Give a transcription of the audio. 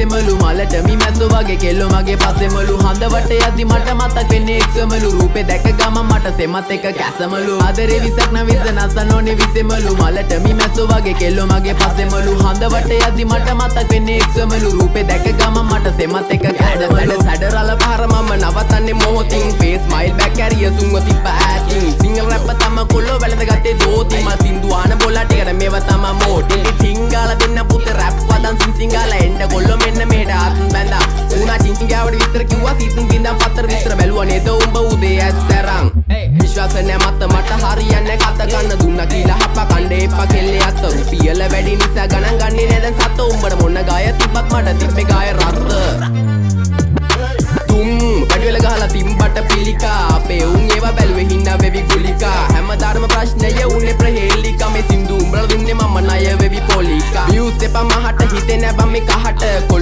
විසෙමලු මලට මිමැස්සෝ වගේ කෙල්ලෝ මගේ පස්සෙමලු හඳ වටේ යද්දි මට මතක් වෙන්නේ එක්සමලු රූපේ දැක ගමන් මට සෙමත් එක කැසමලු ආදරේ විසක් නවිස නසනෝනේ විසෙමලු මලට මිමැස්සෝ වගේ කෙල්ලෝ මගේ පස්සෙමලු හඳ වටේ යද්දි මට මතක් වෙන්නේ එක්සමලු රූපේ දැක ගමන් මට සෙමත් එක කැසමලු සැඩරල පාර මම නවතන්නේ මොහොතින් ෆේස් ස්මයිල් බැක් කැරිය සුන්ව තිබ්බ ඇතින් සිංගල් රැප් තම කොල්ලෝ වැළඳ ගත්තේ දෝති මල් සින්දු ආන බොලා ටිකට මේව තම මෝටි ටිංගාලා දෙන්න පුත රැප් වදන් සිංගාලා එන්න කොල්ලෝ මෙන්න මෙහෙට ආත්ම බැඳා උනා චිංචිංගාවට විස්තර කිව්වා සීතුන් බින්දම් පතර විස්තර බැලුවා නේද උඹ උදේ ඇස්තරන් විශ්වාස නැ මට හරියන්නේ කත ගන්න දුන්නා කියලා හප්ප කණ්ඩේ එපා කෙල්ලේ අත රුපියල වැඩි නිසා ගණන් ගන්නේ නේද සත උඹට මොන ගාය තිබ්බත් මට තිබ්බේ ගාය රත්ත පඩිවල ගහලා තිම්බට පිළිකා අපේ උන් ඒවා බැලුවේ හින්නා වෙවි ගුලිකා හැමදාම ප්‍රශ්නය උන්නේ ප්‍රහේලිකා මේ සින්දු උඹලා දුන්නේ මම ණය වෙවි පොලිකා views එපා මහට හිතේ නැබම් මේ කහට කොල්ලෝ